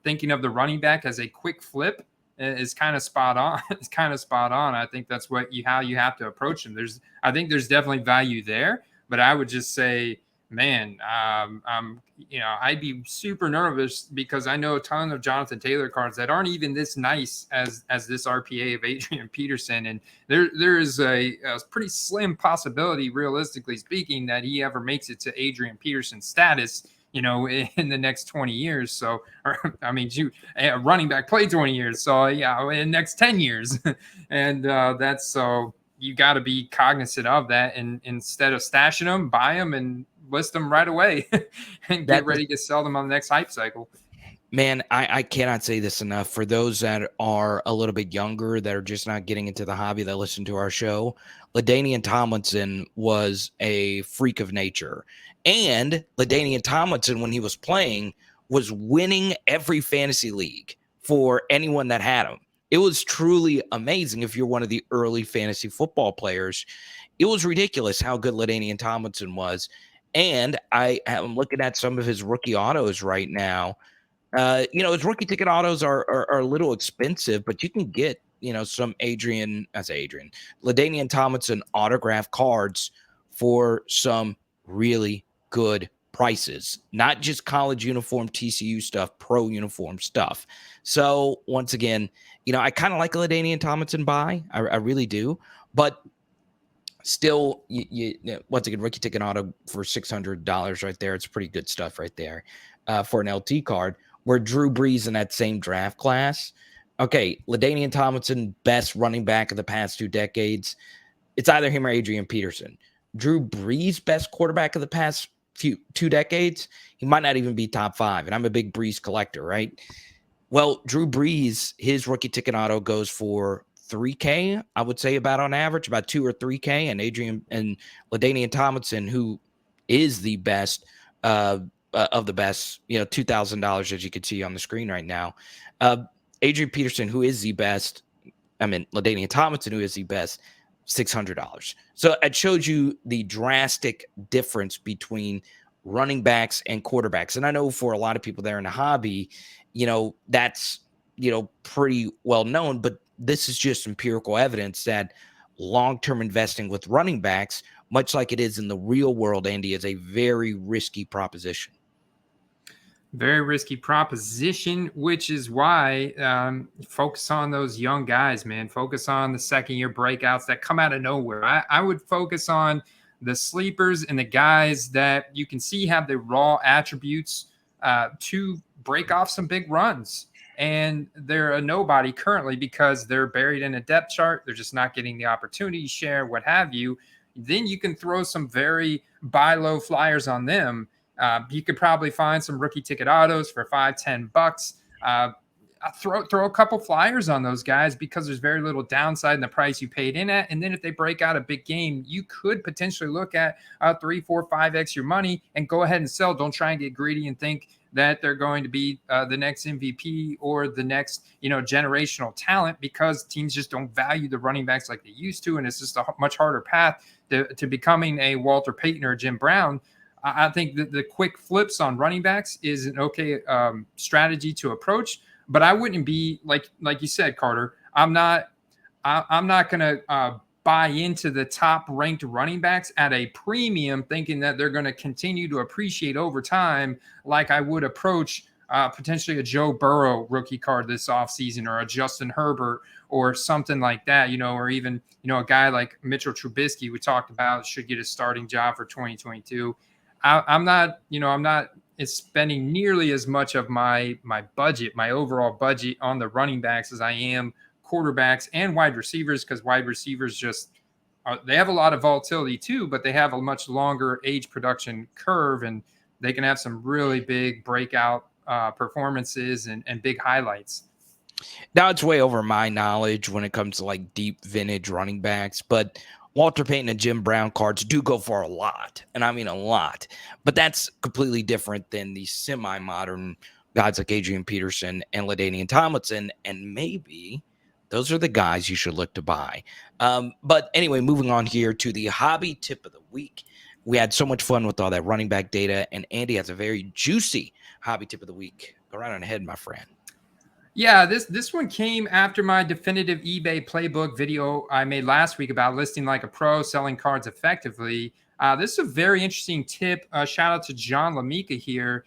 thinking of the running back as a quick flip is kind of spot on. It's kind of spot on. I think that's how you have to approach them. I think there's definitely value there, but I would just say, man, I'd be super nervous because I know a ton of Jonathan Taylor cards that aren't even this nice as this RPA of Adrian Peterson, and there is a pretty slim possibility, realistically speaking, that he ever makes it to Adrian Peterson status, in the next 20 years. So, a running back played 20 years, so yeah, in the next 10 years, and that's so you got to be cognizant of that, and instead of stashing them, buy them and list them right away and get ready to sell them on the next hype cycle. Man, I cannot say this enough. For those that are a little bit younger, that are just not getting into the hobby, that listen to our show, LaDainian Tomlinson was a freak of nature. And LaDainian Tomlinson, when he was playing, was winning every fantasy league for anyone that had him. It was truly amazing. If you're one of the early fantasy football players, it was ridiculous how good LaDainian Tomlinson was. And I am looking at some of his rookie autos right now. His rookie ticket autos are a little expensive, but you can get, some LaDainian Tomlinson autograph cards for some really good prices, not just college uniform TCU stuff, pro uniform stuff. So once again, I kind of like a LaDainian Tomlinson buy. I really do. But still, once again, rookie ticket auto for $600 right there. It's pretty good stuff right there for an LT card. Where Drew Brees in that same draft class. Okay, LaDainian Tomlinson, best running back of the past 2 decades. It's either him or Adrian Peterson. Drew Brees, best quarterback of the past 2 decades. He might not even be top 5, and I'm a big Brees collector, right? Well, Drew Brees, his rookie ticket auto goes for $3K, I would say, about on average, about 2 or $3K. And LaDainian Tomlinson, who is the best of the best, $2,000, as you can see on the screen right now. Adrian Peterson, who is the best, LaDainian Tomlinson, who is the best, $600. So it shows you the drastic difference between running backs and quarterbacks. And I know for a lot of people there in the hobby, that's, pretty well known, but this is just empirical evidence that long-term investing with running backs, much like it is in the real world, Andy, is a very risky proposition. Very risky proposition, which is why focus on those young guys, man. Focus on the second-year breakouts that come out of nowhere. I would focus on the sleepers and the guys that you can see have the raw attributes to break off some big runs. And they're a nobody currently because they're buried in a depth chart. They're just not getting the opportunity to share, what have you. Then you can throw some very buy low flyers on them. You could probably find some rookie ticket autos for $5-10. Throw a couple flyers on those guys because there's very little downside in the price you paid in at. And then if they break out a big game, you could potentially look at 3, 4, 5x your money and go ahead and sell. Don't try and get greedy and think that they're going to be the next MVP or the next, generational talent, because teams just don't value the running backs like they used to. And it's just a much harder path to becoming a Walter Payton or Jim Brown. I think that the quick flips on running backs is an okay strategy to approach, but I wouldn't be like you said, Carter. I'm not going to buy into the top ranked running backs at a premium, thinking that they're going to continue to appreciate over time, like I would approach potentially a Joe Burrow rookie card this offseason, or a Justin Herbert or something like that, or even, a guy like Mitchell Trubisky we talked about should get a starting job for 2022. I'm not spending nearly as much of my budget, my overall budget, on the running backs as I am quarterbacks and wide receivers, because wide receivers just they have a lot of volatility too, but they have a much longer age production curve, and they can have some really big breakout performances and big highlights. Now, it's way over my knowledge when it comes to like deep vintage running backs, but Walter Payton and Jim Brown cards do go for a lot, and I mean a lot. But that's completely different than the semi-modern guys like Adrian Peterson and LaDainian Tomlinson, and maybe those are the guys you should look to buy. But anyway, moving on here to the hobby tip of the week. We had so much fun with all that running back data, and Andy has a very juicy hobby tip of the week. Go right on ahead, my friend. Yeah, this one came after my definitive eBay playbook video I made last week about listing like a pro, selling cards effectively. This is a very interesting tip. Shout out to John Lamika here.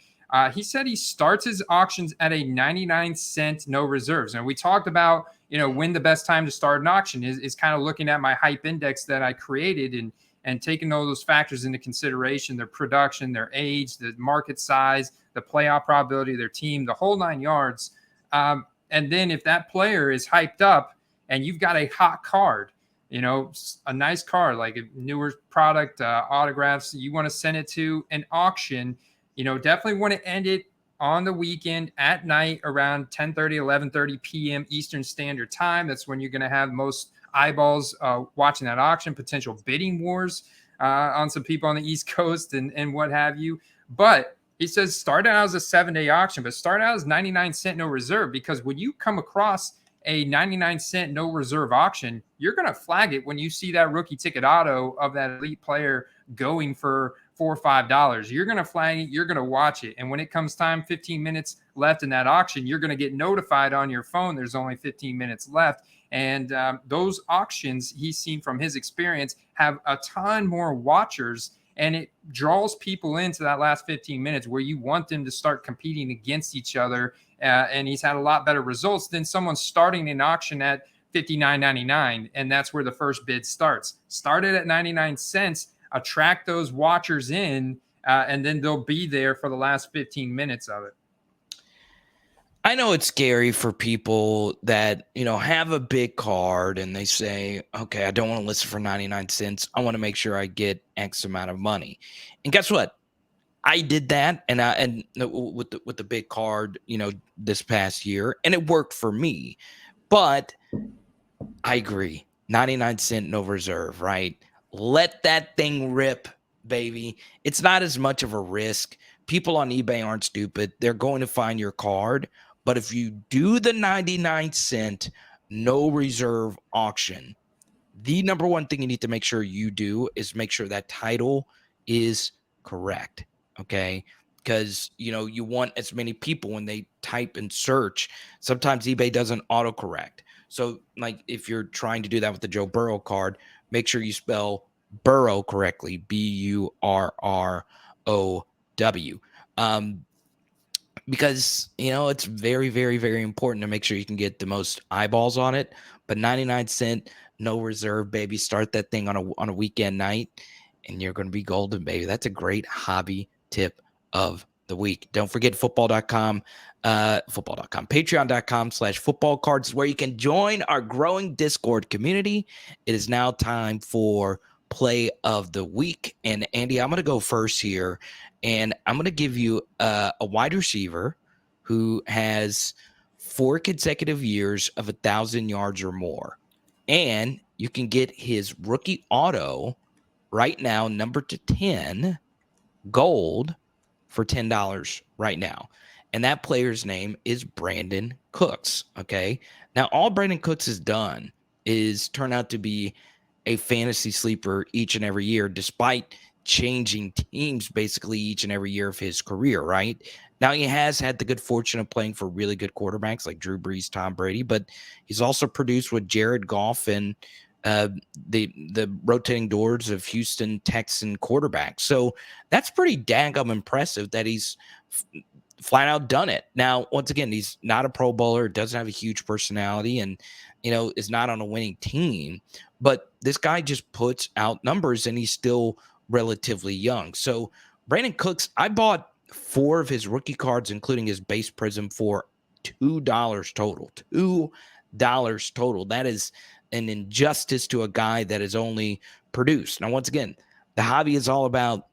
He said he starts his auctions at a 99-cent no reserves. And we talked about, when the best time to start an auction is kind of looking at my hype index that I created and taking all those factors into consideration: their production, their age, the market size, the playoff probability of their team, the whole 9 yards. And then if that player is hyped up and you've got a hot card, a nice card, like a newer product, autographs, you want to send it to an auction, definitely want to end it on the weekend at night around 10:30, 11:30 p.m. Eastern Standard Time. That's when you're going to have most eyeballs watching that auction, potential bidding wars on some people on the East Coast and what have you. But he says start out as a 7-day auction, but start out as 99-cent no reserve, because when you come across a 99-cent no reserve auction, you're going to flag it when you see that rookie ticket auto of that elite player going for $4 or $5. You're going to flag it. You're going to watch it. And when it comes time, 15 minutes left in that auction, you're going to get notified on your phone. There's only 15 minutes left. And those auctions he's seen from his experience have a ton more watchers, and it draws people into that last 15 minutes where you want them to start competing against each other. And he's had a lot better results than someone starting an auction at $59.99, and that's where the first bid starts. Start it at 99 cents, attract those watchers in, and then they'll be there for the last 15 minutes of it. I know it's scary for people that, have a big card and they say, okay, I don't want to list it for 99 cents. I want to make sure I get X amount of money. And guess what? I did that and with the big card, this past year, and it worked for me. But I agree. 99-cent no reserve, right? Let that thing rip, baby. It's not as much of a risk. People on eBay aren't stupid. They're going to find your card. But if you do the 99-cent no reserve auction, the number one thing you need to make sure you do is make sure that title is correct. Okay. Because, you want as many people when they type and search. Sometimes eBay doesn't autocorrect. So, like, if you're trying to do that with the Joe Burrow card, make sure you spell Burrow correctly, Burrow. Because, it's very, very, very important to make sure you can get the most eyeballs on it. But 99-cent, no reserve, baby. Start that thing on a weekend night, and you're going to be golden, baby. That's a great hobby tip of the week. Don't forget football.com, patreon.com/football cards, where you can join our growing Discord community. It is now time for play of the week. And Andy, I'm going to go first here. And I'm going to give you a wide receiver who has 4 consecutive years of 1,000 yards or more. And you can get his rookie auto right now, number to 10, gold, for $10 right now. And that player's name is Brandon Cooks. Okay. Now, all Brandon Cooks has done is turn out to be a fantasy sleeper each and every year, despite changing teams basically each and every year of his career, right? Now, he has had the good fortune of playing for really good quarterbacks like Drew Brees, Tom Brady, but he's also produced with Jared Goff and the rotating doors of Houston Texan quarterbacks. So that's pretty daggum impressive that he's flat out done it. Now, once again, he's not a Pro Bowler, doesn't have a huge personality, and is not on a winning team. But this guy just puts out numbers, and he's still relatively young. So Brandon Cooks, I bought 4 of his rookie cards, including his base prism, for $2 total. $2 total. That is an injustice to a guy that has only produced. Now, once again, the hobby is all about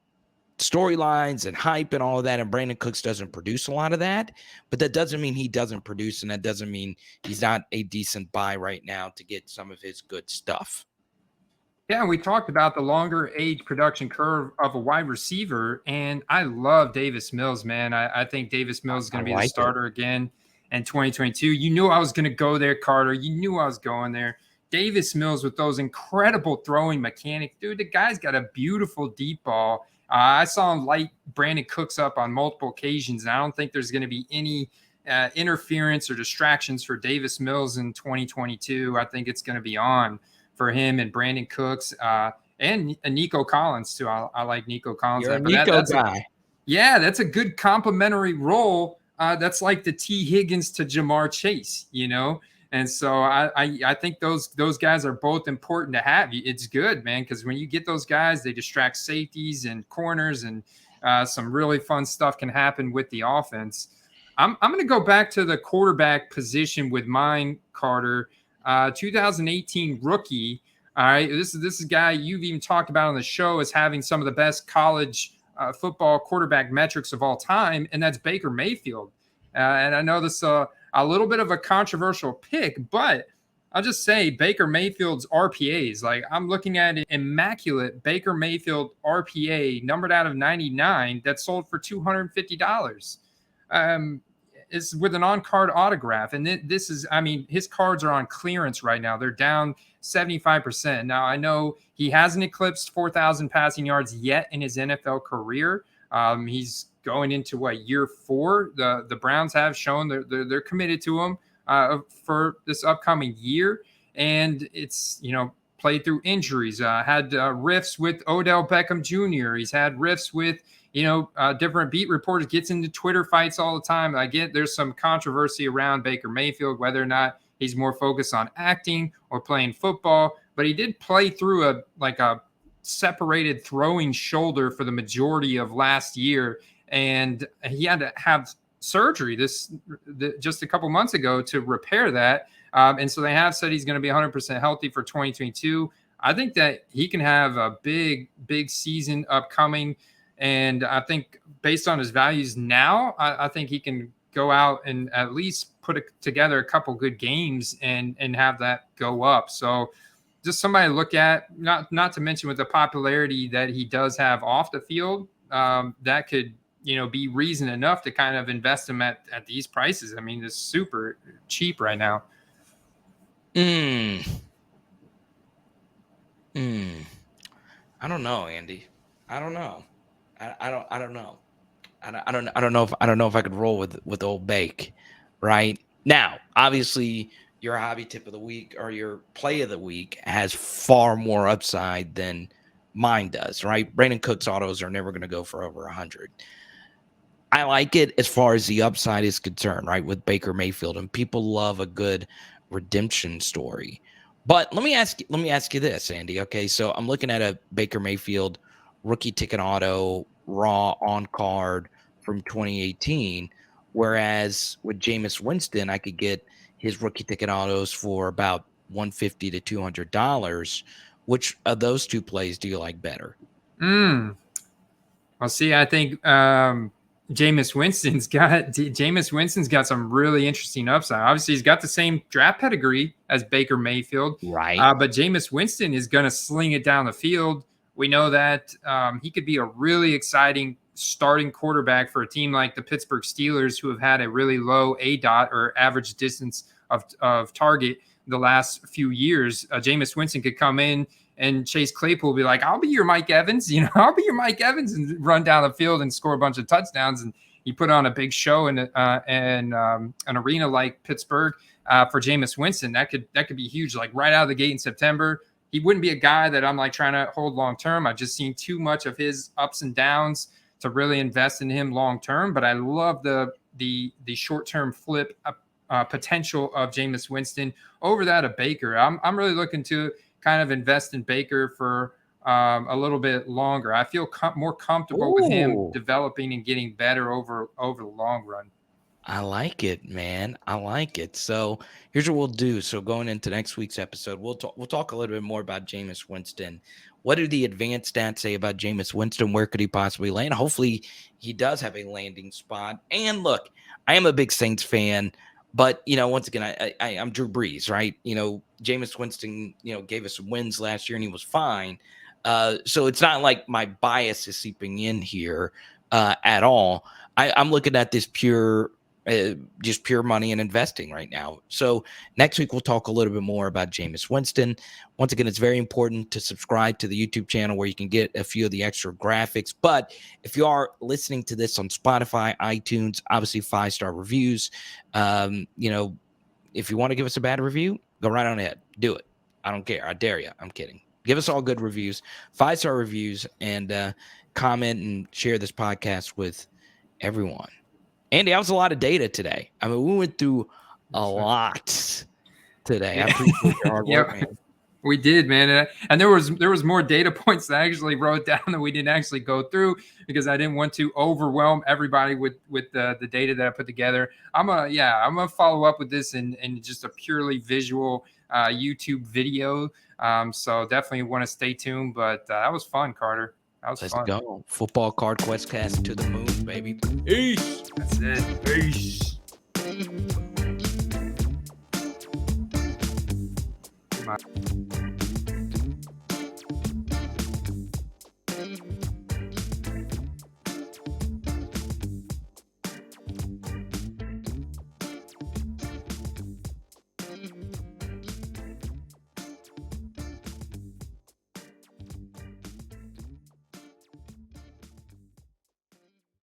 storylines and hype and all of that, and Brandon Cooks doesn't produce a lot of that, but that doesn't mean he doesn't produce, and that doesn't mean he's not a decent buy right now to get some of his good stuff. Yeah, we talked about the longer age production curve of a wide receiver, and I love Davis Mills, man. I think Davis Mills is going to be the starter again in 2022. You knew I was going to go there, Carter. You knew I was going there. Davis Mills with those incredible throwing mechanics. Dude, the guy's got a beautiful deep ball. I saw him light Brandon Cooks up on multiple occasions, and I don't think there's going to be any interference or distractions for Davis Mills in 2022. I think it's going to be on for him and Brandon Cooks and Nico Collins, too. I like Nico Collins. You're a Nico guy. That's a good complementary role. That's like the T. Higgins to Jamar Chase, And so I think those guys are both important to have. It's good, man, because when you get those guys, they distract safeties and corners, and some really fun stuff can happen with the offense. I'm going to go back to the quarterback position with mine, Carter. 2018 rookie. All right, this is a guy you've even talked about on the show as having some of the best college football quarterback metrics of all time, and that's Baker Mayfield. And I know this is a little bit of a controversial pick, but I'll just say Baker Mayfield's RPAs. Like, I'm looking at an immaculate Baker Mayfield RPA numbered out of 99 that sold for $250. is with an on-card autograph. And this is, I mean, his cards are on clearance right now. They're down 75%. Now, I know he hasn't eclipsed 4,000 passing yards yet in his NFL career. He's going into year 4. The Browns have shown they're committed to him for this upcoming year. And it's, played through injuries, had rifts with Odell Beckham Jr. He's had rifts with, different beat reporters, gets into Twitter fights all the time. I get there's some controversy around Baker Mayfield, whether or not he's more focused on acting or playing football, but he did play through a separated throwing shoulder for the majority of last year. And he had to have surgery just a couple months ago to repair that. And so they have said he's going to be 100% healthy for 2022. I think that he can have a big, big season upcoming. And I think based on his values now, I think he can go out and at least put together a couple good games and have that go up. So just somebody to look at, not to mention with the popularity that he does have off the field, that could, be reason enough to kind of invest him at these prices. I mean, it's super cheap right now. I don't know, Andy. I don't know. I don't know. I don't know if I could roll with old Bake right now. Obviously, your hobby tip of the week or your play of the week has far more upside than mine does, right? Brandon Cook's autos are never going to go for over 100. I like it as far as the upside is concerned, right? With Baker Mayfield, and people love a good redemption story. But let me ask you this, Andy. Okay, so I'm looking at a Baker Mayfield rookie ticket auto raw on card from 2018, whereas with Jameis Winston, I could get his rookie ticket autos for about $150 to $200. Which of those two plays do you like better? Well, see, I think Jameis Winston's got some really interesting upside. Obviously, he's got the same draft pedigree as Baker Mayfield, right? But Jameis Winston is going to sling it down the field. We know that he could be a really exciting starting quarterback for a team like the Pittsburgh Steelers, who have had a really low ADOT or average distance of target the last few years. Jameis Winston could come in and Chase Claypool will be like, I'll be your Mike Evans, I'll be your Mike Evans, and run down the field and score a bunch of touchdowns. And he put on a big show in an arena like Pittsburgh for Jameis Winston. That could be huge, like right out of the gate in September. He wouldn't be a guy that I'm like trying to hold long term. I've just seen too much of his ups and downs to really invest in him long term. But I love the short term flip potential of Jameis Winston over that of Baker. I'm really looking to kind of invest in Baker for a little bit longer. I feel more comfortable with him developing and getting better over the long run. I like it, man. I like it. So here's what we'll do. So going into next week's episode, we'll talk a little bit more about Jameis Winston. What do the advanced stats say about Jameis Winston? Where could he possibly land? Hopefully he does have a landing spot. And look, I am a big Saints fan, but once again, I'm Drew Brees, right? Jameis Winston, gave us some wins last year and he was fine. So it's not like my bias is seeping in here at all. I'm looking at this just pure money and investing right now. So next week, we'll talk a little bit more about Jameis Winston. Once again, it's very important to subscribe to the YouTube channel where you can get a few of the extra graphics. But if you are listening to this on Spotify, iTunes, obviously 5-star reviews, if you want to give us a bad review, go right on ahead. Do it. I don't care. I dare you. I'm kidding. Give us all good reviews, 5-star reviews, and comment and share this podcast with everyone. Andy, that was a lot of data today. I mean, we went through a lot today. Yeah. I appreciate your hard work, man. We did, man. And there was more data points that I actually wrote down that we didn't actually go through because I didn't want to overwhelm everybody with the data that I put together. I'm gonna follow up with this in just a purely visual YouTube video. So definitely want to stay tuned. But that was fun, Carter. That was fun. Let's go. Football Card QuestCast to the moon, baby. Peace. That's it. Peace.